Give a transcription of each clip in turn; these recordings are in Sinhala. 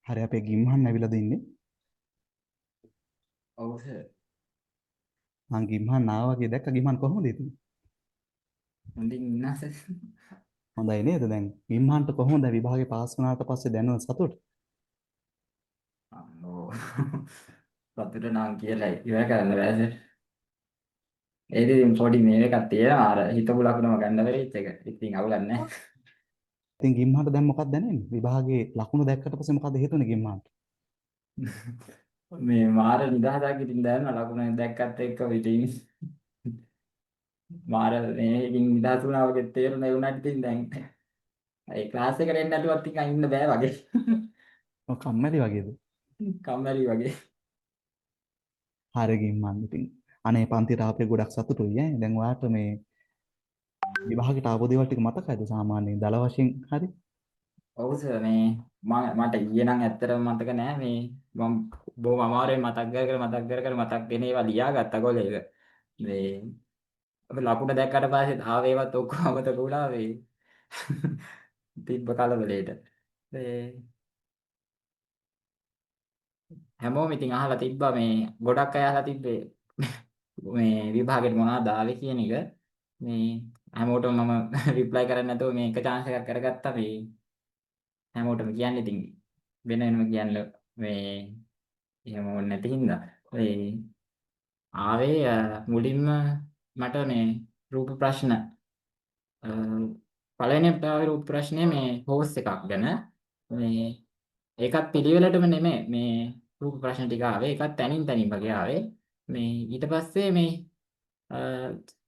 හරි අපේ ගිම්හන් ඇවිල්ලාද ඉන්නේ. ඔව් සර්. මං ගිම්හන් ආවා වගේ දැක්ක ගිම්හන් කොහොමද ඉතින්? හොඳින් ඉන්නා සර්. හොඳයි නේද දැන් ගිම්හන්ට කොහොමද විභාගේ පාස් වුණාට පස්සේ දැනුණ සතුට? අම්මෝ. සතුට නම් කියලා ඉවර කරන්න බෑ සර්. ඒකෙ ඉතින් පොඩි මේ එකක් තියෙනවා අර හිතපු ලකුණම ගන්න බැරිච්ච එක. ඉතින් අවුලක් නැහැ. ඉතින් ගිම්හන්ට දැන් මොකක්ද දැනෙන්නේ? විභාගේ ලකුණු දැක්කට පස්සේ මොකද හිතුනේ ගිම්හන්ට? මේ මාර නිදහසක් ඉතින් දැනන ලකුණ දැක්කත් එක්ක ඉතින් මාර මේකින් නිදහස් වුණා වගේ තේරුණා ඒ උනාට ඉතින් දැන් ඒ ක්ලාස් එකට එන්න නැතුවත් ටිකක් ඉන්න බෑ වගේ. ඔය කම්මැලි වගේද? කම්මැලි වගේ. හරි ගිම්හන් ඉතින් අනේ පන්තිට ආපේ ගොඩක් සතුටුයි ඈ. දැන් ඔයාට මේ විභාගයට ආපු දේවල් ටික මතකයිද සාමාන්‍යයෙන් දල වශයෙන් හරි? ඔව් සර් මේ මට ඊයේ නම් ඇත්තටම මතක නෑ මේ මම බොහොම අමාරුවෙන් මතක් වෙන ඒවා ලියාගත්තා කොලේක. මේ අපි ලකුණ දැක්කට පස්සේ ආවේවත් ඔක්කොම අමතක වුණා මේ තිබ්බ කලබලේට. මේ හැමෝම ඉතින් අහලා තිබ්බා මේ ගොඩක් අය අහලා තිබ්බේ මේ විභාගෙට මොනවද ආවේ කියන එක. මේ හැමෝටම මම රිප්ලයි කරන්නේ නැතුව මේ එක chance එකක් කරගත්තා මේ හැමෝටම කියන්නේ ඉතින් වෙන වෙනම කියන්න මේ එහෙම ඕනේ නැති හින්දා ඒ ආවේ මුලින්ම මට මේ රූප ප්‍රශ්න පළවෙනියට ආවේ රූප ප්‍රශ්නේ මේ හෝස් එකක් ගැන මේ ඒකත් පිළිවෙලටම නෙමෙයි මේ රූප ප්‍රශ්න ටික ආවේ ඒකත් තනින් වගේ ආවේ මේ ඊට පස්සේ මේ අ,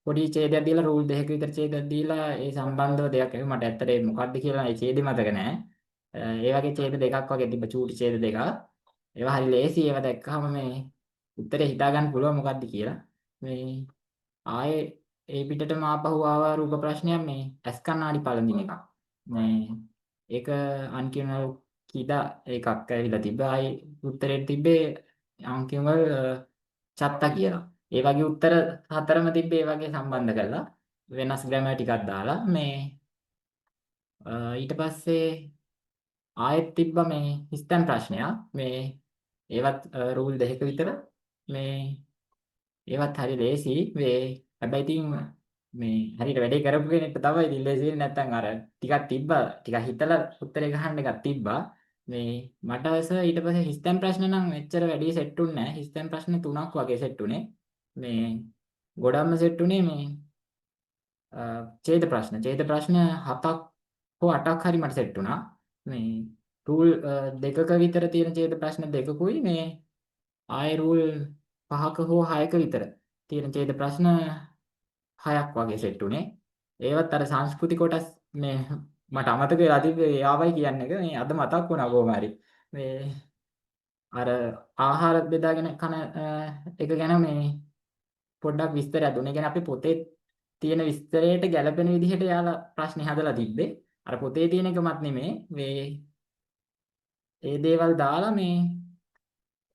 පොඩි ඡේදයක් දීලා රූල් දෙකක විතර ඡේදයක් දීලා ඒ සම්බන්ධව දෙයක් ඒක මට ඇත්තට ඒ මොකක්ද කියලා ඒ ඡේදෙ මතක නැහැ. ඒ වගේ ඡේද දෙකක් වගේ තිබ්බ චූටි ඡේද දෙකක්. ඒවා හරි ලේසි ඒවා දැක්කම මේ උත්තරේ හිතා ගන්න පුළුවන් මොකක්ද කියලා. මේ ආයේ ඒ පිටටම ආපහු ආවා රූප ප්‍රශ්නයක් මේ ඇස් කණ්ණාඩි පළඳින එකක්. මේ ඒක අන්කියුනල් කීදා එකක් ඇවිල්ලා තිබ්බා. ආයේ උත්තරේ තිබ්බේ අන්කියුනල් චත්ත කියලා. ඒ වගේ උත්තර හතරම තිබ්බේ ඒ වගේ සම්බන්ධ කරලා වෙනස් ග්‍රැමර් ටිකක් දාලා මේ ඊට පස්සේ ආයෙත් තිබ්බා මේ හිස්තැන් ප්‍රශ්නයක් මේ ඒවත් රූල් දෙකක විතර මේ ඒවත් හරි ලේසි මේ හැබැයි ඉතින් මේ හරියට වැඩේ කරපු කෙනෙක්ට තමයි ඉතින් ලේසි වෙන්නේ නැත්නම් අර ටිකක් තිබ්බා ටිකක් හිතලා උත්තරේ ගහන්න එකක් තිබ්බා මේ මට ඊට පස්සේ හිස්තැන් ප්‍රශ්න නම් එච්චර වැඩි සෙට් උන්නේ නැහැ හිස්තැන් ප්‍රශ්න තුනක් වගේ සෙට් උනේ මේ ගොඩක්ම සෙට් උනේ මේ ඡේද ප්‍රශ්න 7ක් හෝ 8ක් හරි මට සෙට් වුණා මේ රූල් දෙකක විතර තියෙන ඡේද ප්‍රශ්න දෙකකුයි මේ ආයෙ රූල් 5ක හෝ 6ක විතර තියෙන ඡේද ප්‍රශ්න 6ක් වගේ සෙට් උනේ ඒවත් අර සංස්කෘති කොටස් මේ මට අමතක වෙලා තිබ්බේ ආවයි කියන්නේ එක මේ අද මතක් වුණා කොහොම හරි මේ අර ආහාර බෙදාගෙන කන එක ගැන මේ පොඩ්ඩක් විස්තරයක් දුන්නේ. ඒ කියන්නේ අපි පොතේ තියෙන විස්තරයට ගැළපෙන විදිහට යාලා ප්‍රශ්නේ හදලා තිබ්බේ. අර පොතේ තියෙන එකමත් නෙමේ. මේ ඒ දේවල් දාලා මේ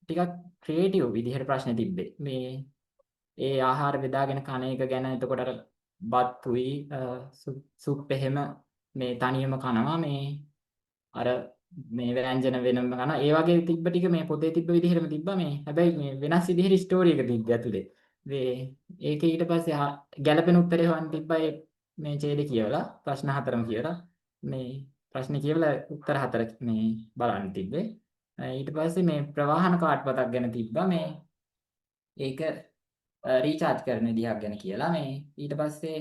ටිකක් ක්‍රියේටිව් විදිහට ප්‍රශ්නේ තිබ්බේ. මේ ඒ ආහාර බෙදාගෙන කන එක ගැන එතකොට අර බත්ුයි සුප් එහෙම මේ තනියම කනවා මේ අර මේ ව්‍යංජන වෙනම කරන ඒ වගේ තිබ්බ ටික මේ පොතේ තිබ්බ විදිහටම තිබ්බා මේ හැබැයි මේ වෙනස් විදිහට ස්ටෝරි එක තිබ්බ ඇතුලේ මේ ඒකේ ඊට පස්සේ ගැළපෙන උත්තරේ හොයන්න තිබ්බා මේ ඡේදේ කියවලා ප්‍රශ්න හතරම කියවලා මේ ප්‍රශ්නේ කියවලා උත්තර හතර මේ බලන්න තිබ්බේ ඊට පස්සේ මේ ප්‍රවාහන කාඩ්පතක් ගැන තිබ්බා මේ ඒක රීචාර්ජ් කරන විදිහක් ගැන කියලා මේ ඊට පස්සේ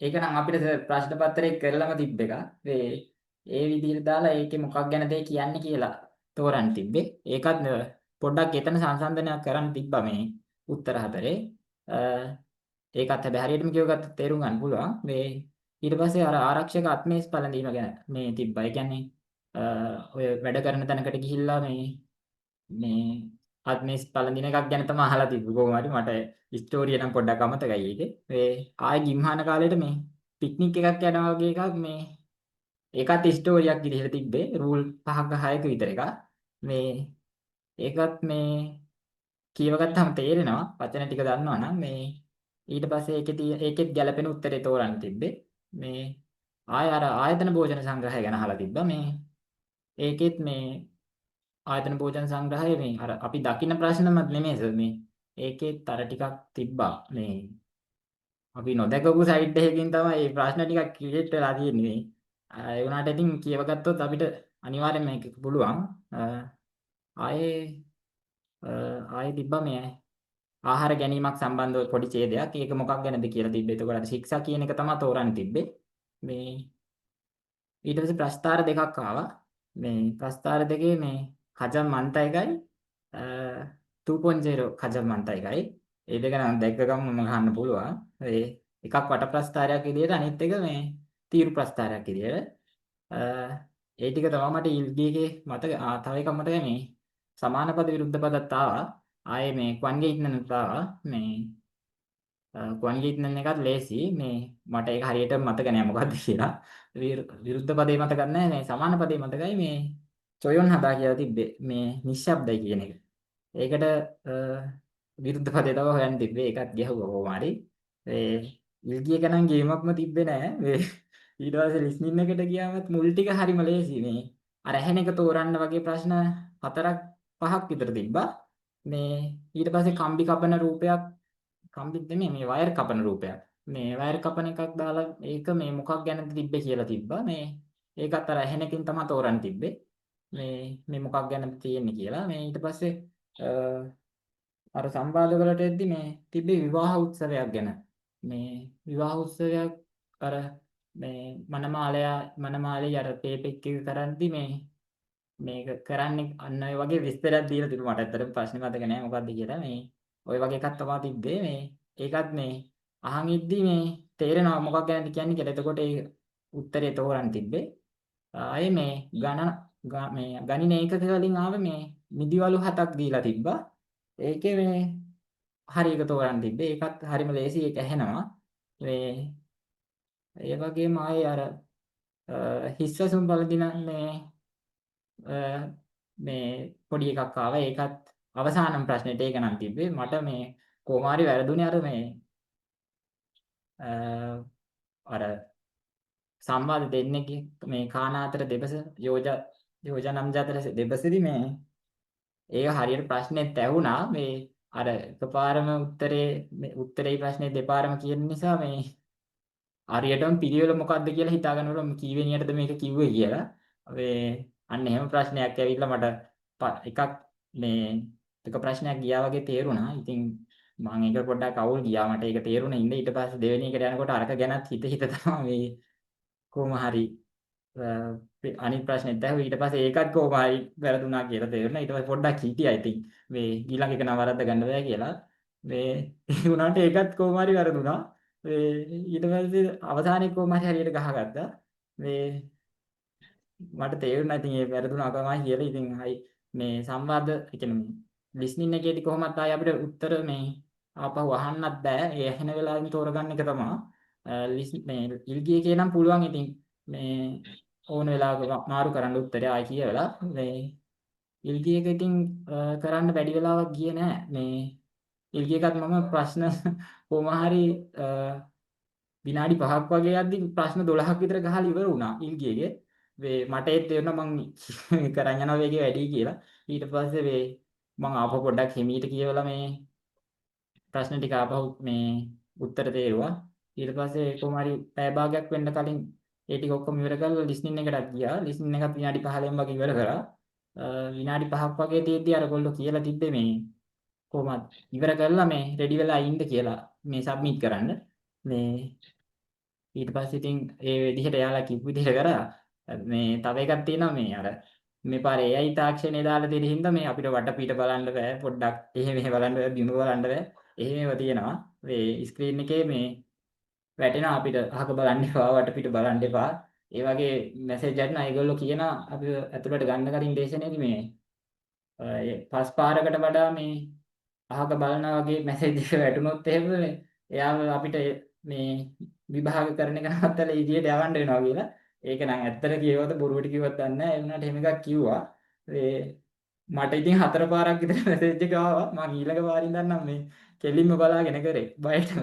ඒක නම් අපිට ප්‍රශ්න පත්‍රයේ කරලම තිබ්බ එක මේ ඒ විදිහට දාලා ඒකේ මොකක් ගැනද කියන්නේ කියලා තෝරන්න තිබ්බේ. ඒකත් පොඩ්ඩක් එතන සංසන්දනයක් කරන්න තිබ්බා මේ උත්තර හතරේ. ඒකත් හැබැයි හරියටම කියවගත්තොත් තේරුම් ගන්න පුළුවන්. මේ ඊට පස්සේ අර ආරක්ෂක අත්මේස් පළඳීම ගැන මේ තිබ්බා. ඒ කියන්නේ ඔය වැඩ කරන තැනකට ගිහිල්ලා මේ අත්මේස් පළඳින එකක් ගැන තමයි අහලා තිබ්බේ. කොහොම හරි මට ස්ටෝරිය නම් පොඩ්ඩක් අමතකයි ඒකේ. මේ ආයෙ ගිම්හාන කාලේට මේ පික්නික් එකක් යනවා වගේ එකක් මේ ඒකත් ස්ටෝරියක් විදිහට තිබ්බේ රූල් 5ක 6ක විතර එකක් මේ ඒකත් මේ කියව ගත්තාම තේරෙනවා වචන ටික දන්නවා නම් මේ ඊට පස්සේ ඒකෙත් ගැළපෙන උත්තරේ තෝරන්න තිබ්බේ මේ ආය අර ආයතන භෝජන සංග්‍රහය ගැන අහලා තිබ්බා මේ ඒකෙත් මේ ආයතන භෝජන සංග්‍රහය මේ අර අපි දකින්න ප්‍රශ්නමත් නෙමෙයි සර් මේ. ඒකෙත් අර ටිකක් තිබ්බා. මේ අපි නොදකපු සයිඩ් එකකින් තමයි මේ ප්‍රශ්න ටිකක් ක්‍රියේට් වෙලා තියෙන්නේ මේ. ඒ වුණාට ඉතින් කියවගත්තොත් අපිට අනිවාර්යෙන් මේක පුළුවන්. ආයේ ආයේ තිබ්බා මේ ආහාර ගැනීමක් සම්බන්ධව පොඩි ඡේදයක්. ඒක මොකක් ගැනද කියලා තිබ්බේ. එතකොට අර ශික්ෂා කියන එක තමයි තෝරන්න තිබ්බේ. මේ ඊට පස්සේ ප්‍රස්තාර දෙකක් ආවා. මේ ප්‍රස්තාර දෙකේ මේ කජම් මන්ත එකයි 2.0 කජම් මන්ත එකයි. ඒ දෙක නම් දැක්ක ගමන් ගන්න පුළුවන්. ඒ එකක් වට ප්‍රස්තාරයක් විදියට අනිත් එක මේ තීරු ප්‍රස්තාරයක් විදියට. ඒ ටික තමයි මට ඉල්ගීගේ මතක තව එකක් මතකයි මේ සමාන පද විරුද්ධ පදත් ආවා. ආයේ මේ ක්වන්ගේට්නනුත් ආවා. මේ ක්වන්ගේට්නන් එකත් ලේසි. මේ මට ඒක හරියට මතක නෑ මොකක්ද කියලා. විරුද්ධ පදේ මතක නැහැ. මේ සමාන පදේ මතකයි මේ චොයොන් හදා කියලා තිබ්බේ. මේ නිශ්ශබ්දයි කියන එක. ඒකට විරුද්ධ පදේ තමයි හොයන්න තිබ්බේ. ඒකත් ගැහුවා කොහොම හරි. ඒ ඉල්ගිය ගණන් ගේමක්ම තිබ්බේ නෑ. මේ ඊට පස්සේ ලිස්නින් එකට ගියාමත් මුල් ටික හරිම ලේසි මේ. අර ඇහෙන එක තෝරන්න වගේ ප්‍රශ්න 4ක් 5ක් විතර තිබ්බා. මේ ඊට පස්සේ කම්බි කපන රූපයක් කම්බිත් නෙමෙයි මේ වයර් කපන රූපයක්. මේ වයර් කපන එකක් දාලා ඒක මේ මොකක් ගැනද තිබ්බේ කියලා තිබ්බා. මේ ඒකත් අර ඇහෙන එකකින් තමයි තෝරන්න තිබ්බේ. මේ මොකක් ගැනද තියෙන්නේ කියලා. මේ ඊට පස්සේ අර සම්වාද වලට එද්දි මේ තිබ්බේ විවාහ උත්සවයක් ගැන. මේ විවාහ උත්සවයක් අර මේ මනමාලේ අර පේපෙක් එක කරන්දි මේක කරන්නේ අන්න ඔය වගේ විස්තරයක් දීලා තිබුණා. මට ඇත්තටම ප්‍රශ්නේ මතක නෑ මොකක්ද කියලා. මේ ඔය වගේ එකක් තමයි තිබ්බේ. මේ ඒකත් මේ අහන් ඉද්දි මේ තේරෙනවා මොකක් ගැනද කියන්නේ කියලා. එතකොට ඒ උත්තරේ තෝරන්න තිබ්බේ. ආයේ මේ ගණන ඒකක වලින් ආව මේ මිදිවලු 7ක් දීලා තිබ්බා. ඒකේ මේ හරි එක තෝරන්න තිබ්බේ. ඒකත් හරිම ලේසි. ඒක ඇහෙනවා. මේ ඒ වගේම ආයේ අර හිස්සසුම් බලදින මේ පොඩි එකක් ආවා. ඒකත් අවසානම ප්‍රශ්නෙට ඒක නම් තිබ්බේ. මට මේ කොමාරි වැරදුනේ අර මේ අර සම්වාද දෙන්නේ මේ කානාතර දෙබස යෝජනම් අතර දෙබසෙදි මේ ඒක හරියට ප්‍රශ්නෙත් ඇහුණා. මේ අර එකපාරම උත්තරේ ප්‍රශ්නේ දෙපාරම කියන නිසා මේ හරියටම පිළිවෙල මොකක්ද කියලා හිතා ගන්නකොට කීවෙනියටද මේක කිව්වේ කියලා. මේ අන්න එහෙම ප්‍රශ්නයක් ඇවිල්ලා මට එකක් මේ එක ප්‍රශ්නයක් ගියා වගේ තේරුණා. ඉතින් මම ඒක පොඩ්ඩක් අවුල් ගියා. මට ඒක තේරුණේ ඉන්නේ. ඊට පස්සේ දෙවෙනි එකට යනකොට අරක ගැනත් හිත තමයි මේ කොහොම හරි අනිත් ප්‍රශ්නෙත් ඇහුවා. ඊට පස්සේ ඒකත් කොහොම හරි වැරදුනා කියලා තේරුණා. ඊට පස්සේ පොඩ්ඩක් හිටියා. ඉතින් මේ ඊළඟ එක නම් වරද්ද ගන්න බෑ කියලා. මේ ඒ වුණාට ඒකත් කොහොම හරි වැරදුනා. ඊට පස්සේ අවසානයේ කොහොම හරි හරියට ගහගත්තා. මේ මට තේරුණා ඉතින් ඒ වැරදුනා තමයි කියලා. ඉතින් හයි මේ සංවාද ඒ කියන්නේ ලිස්නින් එකේදී කොහොමත් ආයි අපිට උත්තර මේ ආපහු අහන්නත් බෑ. ඒ ඇහෙන වෙලාවෙන් තෝරගන්න එක තමයි. මේ ඉල්ගිය එකේ නම් පුළුවන් ඉතින් මේ ඕන වෙලාවක මාරු කරන්න උත්තරය ආයි කියවලා මේ ඉල්ගිය එක ඉතින් කරන්න වැඩි වෙලාවක් ගියේ නෑ. මේ ඉල්ගිය එකත් මම ප්‍රශ්න කොහොම හරි විනාඩි 5ක් වගේ යද්දි ප්‍රශ්න 12ක් විතර ගහලා ඉවර වුණා ඉල්ගියගේ. මට ඒත් තේරුණා මං කරන් යන වේගය වැඩි කියලා. ඊට පස්සේ මං ආපහු පොඩ්ඩක් හිමීට කියවලා මේ ප්‍රශ්න ටික ආපහු මේ උත්තර තේරුවා. ඊට පස්සේ කොහොම හරි පැය භාගයක් වෙන්න කලින් ඒ ටික ඔක්කොම ඉවර කරලා ලිස්නින් එකටත් ගියා. ලිස්නින් එකත් විනාඩි 15න් වගේ ඉවර කරා. විනාඩි 5ක් වගේ තියෙද්දි අර ගොල්ලෝ කියලා තිබ්බේ මේ කොහොමද ඉවර කරලා මේ රෙඩි වෙලා ඉන්න කියලා මේ සබ්මිට් කරන්න. මේ ඊට පස්සේ ඉතින් ඒ විදිහට එයාලා කිව්ව විදිහට කරා. මේ තව එකක් තියෙනවා මේ අර මේ පාරේ AI තාක්ෂණය දාලා තියෙන හින්දා මේ අපිට වටපිට බලන්න බෑ. පොඩ්ඩක් එහෙ බලන්න බෑ. බිම බලන්න බෑ. එහෙම ඒවා තියෙනවා. මේ ස්ක්‍රීන් එකේ මේ වැටෙනවා අපිට අහක බලන්න එපා වටපිට බලන්න එපා. ඒ වගේ මැසේජ් එකක් නා ඒගොල්ලෝ කියනවා අපි ඇතුළට ගන්න කලින් දේශනයේදී මේ පස් පාරකට වඩා මේ අහක බලනා වගේ මැසේජ් එක වැටුනොත් එහෙම එයාම අපිට මේ විභාග කරන එක නවත්තලා ඉදිරියට යවන්න වෙනවා කියලා. ඒක නම් ඇත්තට කියවද බොරුවට කිව්වත් දන්නේ නැහැ. ඒ වුණාට එහෙම එකක් කිව්වා. මට ඉතින් 4 පාරක් විතර මැසේජ් එක ආවා. මම ඊළඟ පාරින් දන්නම් මේ කෙලින්ම බලාගෙන කරේ. බයටම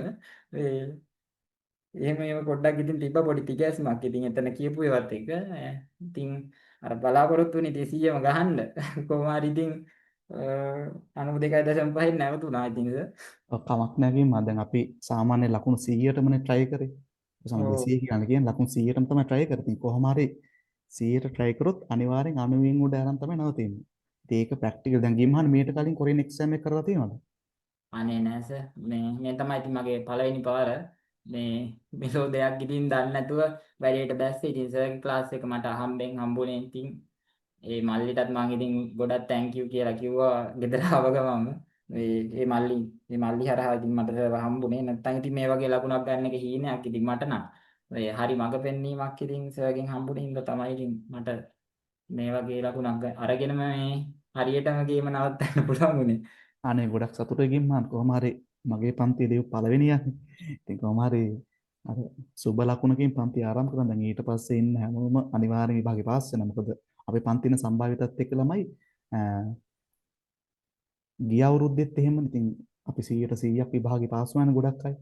එහෙම පොඩ්ඩක් ඉතින් තිබ්බ පොඩි තිගැස්මක්. ඉතින් එතන කියපු ඒවත් එක. ඉතින් අර බලාපොරොත්තු වෙන්නේ 100ම ගහන්න. කොහොම හරි ඉතින් 92.5 නැවතුණා ඉතින් කමක් නැහැ මම දැන් අපි සාමාන්‍ය ලකුණු 100ටමනේ try කරේ. සම ඔව් 200 කියන්නේ කියන්නේ ලකුණු 100ටම තමයි try කරේ. ඉතින් කොහොම හරි 100ට try කරොත් අනිවාර්යෙන් 90න් උඩ අරන් තමයි නවතින්නේ. ඉතින් ඒක ප්‍රැක්ටිකල් දැන් ගිම්හන් මීට කලින් කොරියන් එක්සෑම් එක කරලා තියෙනවද? අනේ නෑ සර් මේ තමයි ඉතින් මගේ පළවෙනි පාර මේ මෙලෝ දෙයක් ඉතින් දන්නේ නැතුව වැඩේට බැස්සේ ඉතින් සර්ගේ ක්ලාස් එක මට අහම්බෙන් හම්බුනේ ඉතින් ඒ මල්ලිටත් මම ඉතින් ගොඩක් තැන්ක් යූ කියලා කිව්වා ගෙදර ආව ගමම මේ මල්ලි හරහා ඉතින් මට සර්ව හම්බුනේ නැත්නම් ඉතින් මේ වගේ ලකුණක් ගන්න එක හීනයක් ඉතින් මට නම් ඒ හරි මඟ පෙන්වීමක් ඉතින් සර්ගෙන් හම්බුනේ හින්දා තමයි ඉතින් මට මේ වගේ ලකුණක් අරගෙනම මේ හරියටම ගේම නවත්තන්න පුළුවන් වුණේ. අනේ ගොඩක් සතුටුයි ගිම්හන් කොහොම හරි මගේ පන්තියේ දීපු පළවෙනියන්නේ. ඉතින් කොහොම හරි අර සුබ ලකුණකින් පන්ති ආරම්භ කරන දැන් ඊට පස්සේ ඉන්න හැමෝම අනිවාර්යෙන් විභාගේ පාස් වෙනවා. මොකද අපි පන්තින සම්භාවිතත් එක්ක ළමයි ගිය අවුරුද්දෙත් එහෙම ඉතින් අපි 100%ක් විභාගේ පාස් වුණානේ ගොඩක් අය.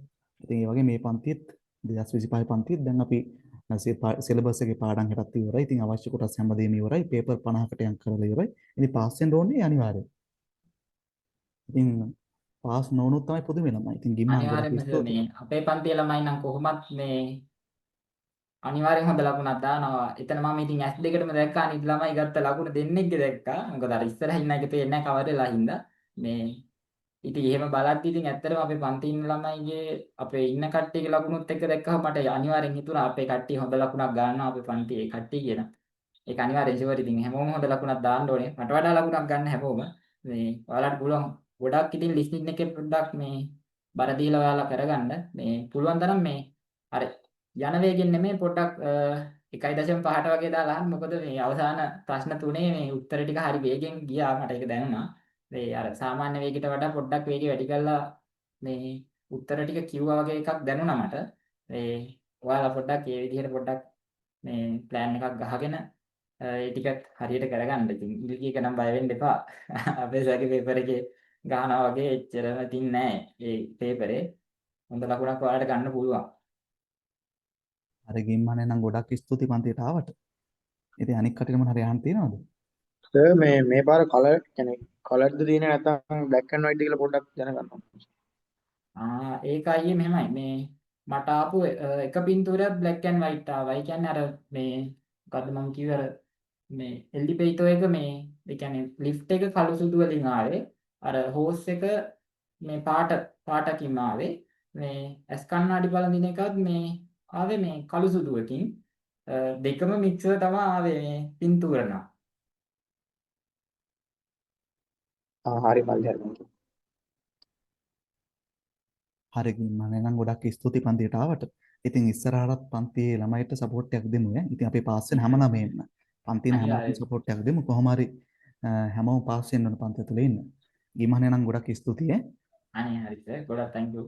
ඉතින් ඒ වගේ මේ පන්තියෙත් 2025 පන්තියෙත් දැන් අපි සිලබස් එකේ පාඩම් හිටත් ඉවරයි. ඉතින් අවශ්‍ය කොටස් හැමදේම ඉවරයි. පේපර් 50කට යම් කරලා ඉවරයි. ඉතින් පාස් වෙන්න ඕනේ අනිවාර්යයෙන්. ඉතින් පාස් නොවුනොත් තමයි පොදුවේ ළමයි. ඉතින් ගිම්හන් ගොඩක් අනිවාර්යෙන්ම සර් ස්තුතියි. මේ අපේ පන්තියේ ළමයි නම් කොහොමත් මේ අනිවාර්යෙන් හොඳ ලකුණක් දානවා. එතන මම ඉතින් S2ටම දැක්කා අනිත් ළමයි ගත්ත ලකුණ දෙන්නෙක්ගේ දැක්කා. මොකද අර ඉස්සරහින් ඉන්න එක පේන්නේ නැහැ කවර වෙලා හින්දා. මේ ඉතින් එහෙම බලද්දි ඉතින් ඇත්තටම අපේ පන්තියේ ඉන්න ළමයිගේ අපේ ඉන්න කට්ටියගේ ලකුණුත් එක්ක දැක්කම මට අනිවාර්යෙන් හිතුණා අපේ කට්ටිය හොඳ ලකුණක් ගන්නවා අපේ පන්තියේ කට්ටිය කියන. ඒක අනිවාර්යෙන් ෂුවර් ඉතින් හැමෝම හොඳ ලකුණක් දාන්න ඕනේ. මට වඩා ලකුණක් ගන්න හැමෝම. මේ ඔයාලට පුළුවන් ගොඩක් ඉතින් ලිස්නින් එකේ පොඩ්ඩක් මේ බර දීලා ඔයාලා කරගන්න. මේ පුළුවන් තරම් මේ අර යන වේගෙන් නෙමෙයි පොඩ්ඩක් 1.5ට වගේ දාලා අහන්න. මොකද මේ අවසාන ප්‍රශ්න තුනේ මේ උත්තර ටික හරි වේගෙන් ගියා මට ඒක දැනුණා. මේ අර සාමාන්‍ය වේගයට වඩා පොඩ්ඩක් වේගය වැඩි කරලා මේ උත්තර ටික කිව්වා වගේ එකක් දැනුණා මට. මේ ඔයාලා පොඩ්ඩක් මේ විදිහට පොඩ්ඩක් මේ ප්ලෑන් එකක් ගහගෙන ඒ ටිකත් හරියට කරගන්න. ඉතින් ඉල්ගි එක නම් බය වෙන්න එපා. අපේ සැකේ පේපර් එකේ ගහනවා වගේ එච්චරම තින් නෑ. ඒ පේපරේ හොඳ ලකුණක් ඔයාලට ගන්න පුළුවන්. අර ගිම්හන් නම් ගොඩක් ස්තුතියි පන්තියට ආවට. ඉතින් අනික් කටියට මොන හරි අහන්න තියෙනවද? සර් මේ පාර කලර් කියන්නේ කලර්ද තියෙන්නේ නැත්නම් බ්ලැක් ඇන්ඩ් වයිට් කියලා පොඩ්ඩක් දැනගන්න. ඒක අයියේ මෙහෙමයි. මේ මට ආපු එක පින්තූරයක් black and white ආවා. ඒ කියන්නේ අර මේ මොකද්ද මම කිව්වේ අර මේ එල්ඩිපෙයිටෝ එක මේ ඒ කියන්නේ ලිෆ්ට් එක කළු සුදු වලින් ආවේ. අර හෝස් එක මේ පාටකින් ආවේ. මේ ඇස් කණ්ණාඩි බලන එකත් මේ ආවේ මේ කළු සුදුවකින්. දෙකම මික්ස් තමයි ආවේ මේ පින්තූර නම්. හරි මල්ලි හරි. හරි ගිම්හන් නම් ගොඩක් ස්තුතියි පන්තියට ආවට. ඉතින් ඉස්සරහටත් පන්තියේ ළමයිට සපෝට් එකක් දෙමු ඈ. ඉතින් අපි පාස් වෙන හැම ළමයින්ම පන්තියේ හැමෝටම සපෝට් එකක් දෙමු. කොහොම හරි හැමෝම පාස් වෙන්න ඕන පන්තිය තුල ඉන්න. ගිම්හන් නම් ගොඩක් ස්තුතියි ඈ. අනේ හරි සර් ගොඩක් thank you.